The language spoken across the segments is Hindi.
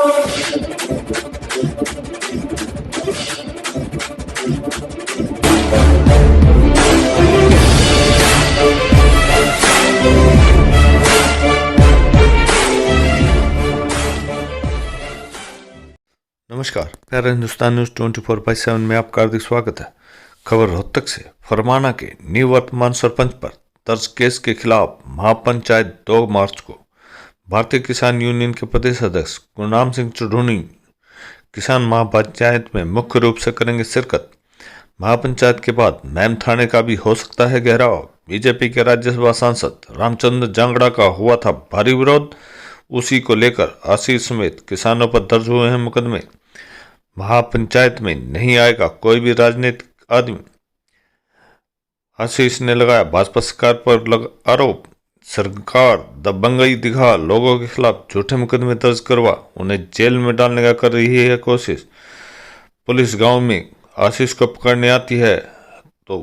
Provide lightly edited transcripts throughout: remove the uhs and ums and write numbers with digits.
नमस्कार, प्यारा हिंदुस्तान न्यूज 24/7 में आपका हार्दिक स्वागत है। खबर रोहतक से। फरमाना के निवर्तमान सरपंच पर दर्ज केस के खिलाफ महापंचायत 2 मार्च को। भारतीय किसान यूनियन के प्रदेश अध्यक्ष गुरनाम सिंह चुढ़ुनी किसान महापंचायत में मुख्य रूप से करेंगे शिरकत। महापंचायत के बाद मैम थाने का भी हो सकता है घेराव। बीजेपी के राज्यसभा सांसद रामचंद्र जांगड़ा का हुआ था भारी विरोध, उसी को लेकर आशीष समेत किसानों पर दर्ज हुए हैं मुकदमे। महापंचायत में नहीं आएगा कोई भी राजनीतिक आदमी, आशीष ने लगाया भाजपा सरकार पर आरोप। सरकार दबंगई दिखा लोगों के खिलाफ झूठे मुकदमे दर्ज करवा उन्हें जेल में डालने का कर रही है कोशिश। पुलिस गांव में आशीष को पकड़ने आती है तो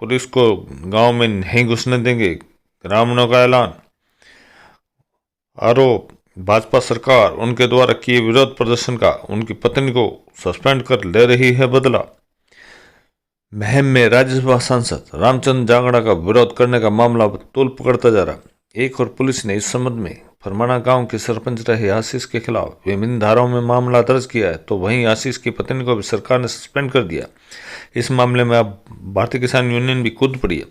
पुलिस को गांव में नहीं घुसने देंगे, ग्रामीणों का ऐलान। आरोप, भाजपा सरकार उनके द्वारा किए विरोध प्रदर्शन का उनकी पत्नी को सस्पेंड कर ले रही है बदला। महम में राज्यसभा सांसद रामचंद्र जांगड़ा का विरोध करने का मामला तूल पकड़ता जा रहा। एक और पुलिस ने इस संबंध में फरमाना गांव के सरपंच रहे आशीष के खिलाफ विभिन्न धाराओं में मामला दर्ज किया है, तो वहीं आशीष की पत्नी को भी सरकार ने सस्पेंड कर दिया। इस मामले में अब भारतीय किसान यूनियन भी कूद पड़ी है।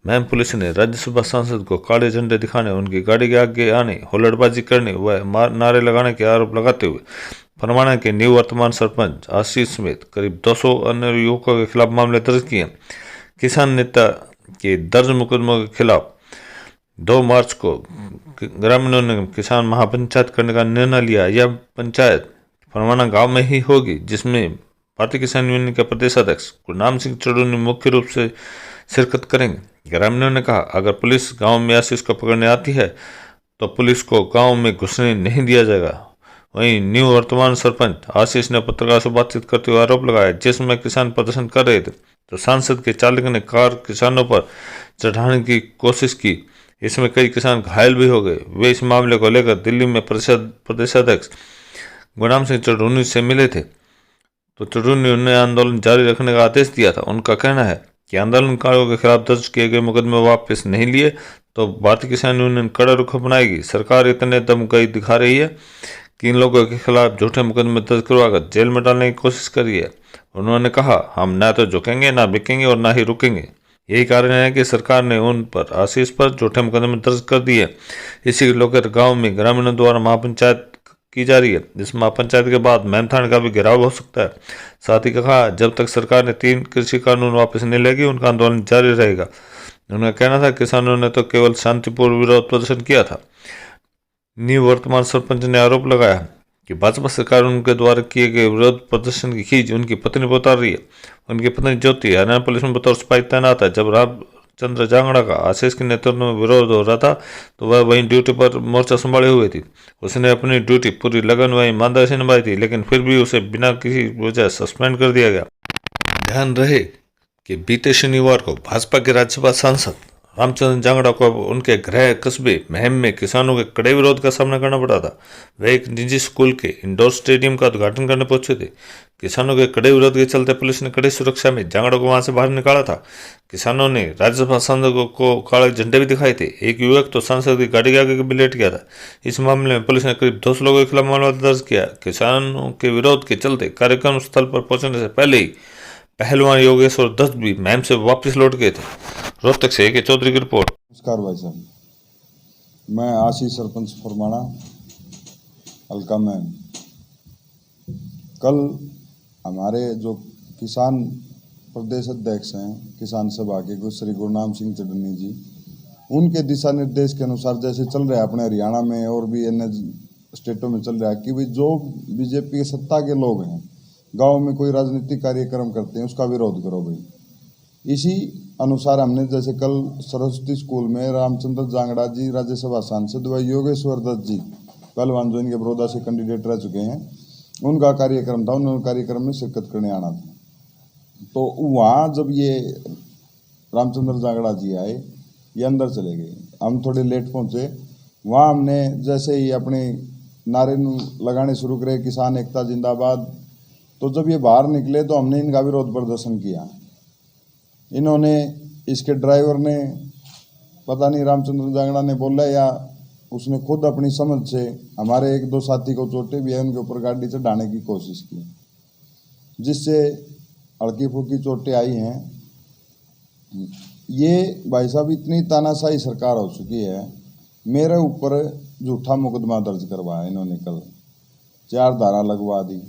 महम पुलिस ने राज्यसभा सांसद को काले झंडे दिखाने, उनकी गाड़ी के आगे आने, हुल्लड़बाजी करने व नारे लगाने के आरोप लगाते हुए फरमाना के निवर्तमान सरपंच आशीष समेत करीब 200 अन्य युवकों के खिलाफ मामले दर्ज किए। किसान नेता के दर्ज मुकदमों के खिलाफ 2 मार्च को ग्रामीणों ने किसान महापंचायत करने का निर्णय लिया। यह पंचायत फरमाना गांव में ही होगी, जिसमें भारतीय किसान यूनियन के प्रदेश अध्यक्ष गुरनाम सिंह चुढ़ुनी मुख्य रूप से शिरकत करेंगे। ग्रामीणों ने कहा, अगर पुलिस गांव में आशीष को पकड़ने आती है तो पुलिस को गांव में घुसने नहीं दिया जाएगा। वहीं निवर्तमान सरपंच आशीष ने पत्रकार से बातचीत करते हुए आरोप लगाया, जिसमें किसान प्रदर्शन कर रहे थे तो सांसद के चालक ने कार किसानों पर चढ़ाने की कोशिश की। इसमें कई किसान घायल भी हो गए। वे इस मामले को लेकर दिल्ली में प्रदेशाध्यक्ष गुरनाम सिंह चुढ़ुनी से मिले थे तो चुढ़ुनी ने आंदोलन जारी रखने का आदेश दिया था। उनका कहना है कि आंदोलनकारियों के खिलाफ दर्ज किए गए मुकदमे वापस नहीं लिए तो भारतीय किसान यूनियन कड़ा रुख अपनाएगी। सरकार इतने दमगई दिखा रही है कि इन लोगों के खिलाफ झूठे मुकदमे दर्ज करवाकर जेल में डालने की कोशिश कर रही है। उन्होंने कहा, हम न तो झुकेंगे, ना बिकेंगे और ना ही रुकेंगे। यही कारण है कि सरकार ने उन पर आशीष पर झूठे मुकदमे दर्ज कर दिए। इसी को लेकर गाँव में ग्रामीणों द्वारा महापंचायत की जा रही है। इस महापंचायत के बाद मैम थाने का भी घेराव हो सकता है। साथ ही कहा, जब तक सरकार ने 3 कृषि कानून वापस नहीं लेगी उनका आंदोलन जारी रहेगा। उनका कहना था, किसानों ने तो केवल शांतिपूर्ण विरोध प्रदर्शन किया था। निवर्तमान सरपंच ने आरोप लगाया कि भाजपा सरकार उनके द्वारा किए गए विरोध प्रदर्शन की खींच उनकी पत्नी पर उतार रही है। उनकी पत्नी ज्योति हरियाणा पुलिस में बतौर सिपाही तैनात है। जब रामचंद्र जांगड़ा का आशीष के नेतृत्व में विरोध हो रहा था तो वह वहीं ड्यूटी पर मोर्चा संभाले हुए थी। उसने अपनी ड्यूटी पूरी लगन व ईमानदारी से निभाई थी, लेकिन फिर भी उसे बिना किसी वजह सस्पेंड कर दिया गया। ध्यान रहे कि बीते शनिवार को भाजपा के राज्यसभा सांसद रामचंद्र जांगड़ा को उनके गृह कस्बे महम में किसानों के कड़े विरोध का सामना करना पड़ा था। वे एक निजी स्कूल के इंडोर स्टेडियम का उद्घाटन करने पहुंचे थे। किसानों के कड़े विरोध के चलते पुलिस ने कड़ी सुरक्षा में जांगड़ा को वहां से बाहर निकाला था। किसानों ने राज्यसभा सांसद को काले झंडे भी दिखाए थे। एक युवक तो सांसद की गाड़ी के आगे भी लेट गया था। इस मामले में पुलिस ने करीब 200 लोगों के खिलाफ मामला दर्ज किया। किसानों के विरोध के चलते कार्यक्रम स्थल पर पहुंचने से पहले ही पहलवान योगेश्वर दत्त भी मैम से वापस लौट गए थे। रोहतक से के चौधरी की रिपोर्ट। नमस्कार भाई साहब, मैं आशीष सरपंच फरमाना हल्का में। कल हमारे जो किसान प्रदेश अध्यक्ष हैं किसान सभा के श्री गुरनाम सिंह चुढ़ुनी जी, उनके दिशा निर्देश के अनुसार जैसे चल रहा है अपने हरियाणा में और भी अन्य स्टेटों में चल रहा है कि भाई जो बीजेपी के सत्ता के लोग हैं गांव में कोई राजनीतिक कार्यक्रम करते हैं उसका विरोध करो भाई। इसी अनुसार हमने जैसे कल सरस्वती स्कूल में रामचंद्र जांगड़ा जी राज्यसभा सांसद व योगेश्वर दत्त जी पहलवान जो इनके बड़ौदा से कैंडिडेट रह चुके हैं, उनका कार्यक्रम था। उन्होंने कार्यक्रम में शिरकत करने आना था। तो वहाँ जब ये रामचंद्र जांगड़ा जी आए, ये अंदर चले गए। हम थोड़े लेट पहुँचे। वहाँ हमने जैसे ही अपनी नारे लगाने शुरू करे, किसान एकता जिंदाबाद। तो जब ये बाहर निकले तो हमने इनका विरोध प्रदर्शन किया। इन्होंने, इसके ड्राइवर ने, पता नहीं रामचंद्र जांगड़ा ने बोला या उसने खुद अपनी समझ से हमारे एक दो साथी को चोटें भी है, उनके ऊपर गाड़ी चढ़ाने की कोशिश की, जिससे हल्की फुल्की चोटें आई हैं। ये भाई साहब इतनी तानाशाही सरकार हो चुकी है, मेरे ऊपर झूठा मुकदमा दर्ज करवाया इन्होंने, कल 4 धारा लगवा दी।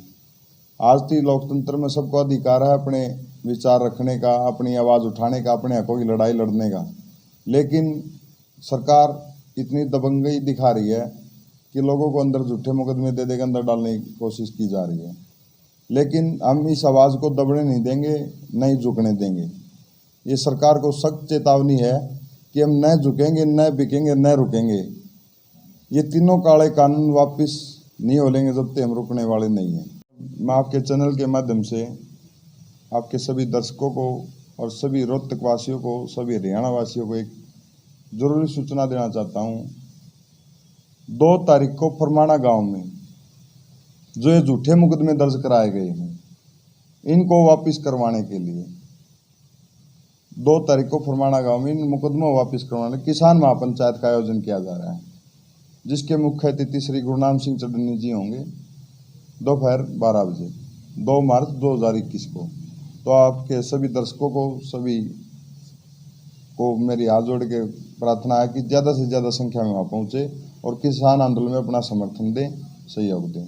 आज भी लोकतंत्र में सबको अधिकार है अपने विचार रखने का, अपनी आवाज़ उठाने का, अपने हकों की लड़ाई लड़ने का, लेकिन सरकार इतनी दबंगई दिखा रही है कि लोगों को अंदर झूठे मुकदमे दे देकर अंदर डालने की कोशिश की जा रही है। लेकिन हम इस आवाज़ को दबने नहीं देंगे, नहीं झुकने देंगे। ये सरकार को सख्त चेतावनी है कि हम न झुकेंगे, न बिकेंगे, न रुकेंगे। ये तीनों काले कानून वापस नहीं होलेंगे जब तक हम रुकने वाले नहीं हैं। मैं आपके चैनल के माध्यम से आपके सभी दर्शकों को और सभी रोहतक वासियों को, सभी हरियाणा वासियों को एक जरूरी सूचना देना चाहता हूँ। 2 तारीख को फरमाना गांव में जो ये झूठे मुकदमे दर्ज कराए गए हैं, इनको वापस करवाने के लिए 2 तारीख को फरमाना गांव में इन मुकदमों वापस करवाने किसान महापंचायत का आयोजन किया जा रहा है, जिसके मुख्य अतिथि श्री गुरनाम सिंह चडनी जी होंगे दोपहर 12 बजे 2 मार्च 2021 को। तो आपके सभी दर्शकों को, सभी को मेरी हाथ जोड़ के प्रार्थना है कि ज़्यादा से ज़्यादा संख्या में वहाँ पहुँचे और किसान आंदोलन में अपना समर्थन दें, सहयोग दें।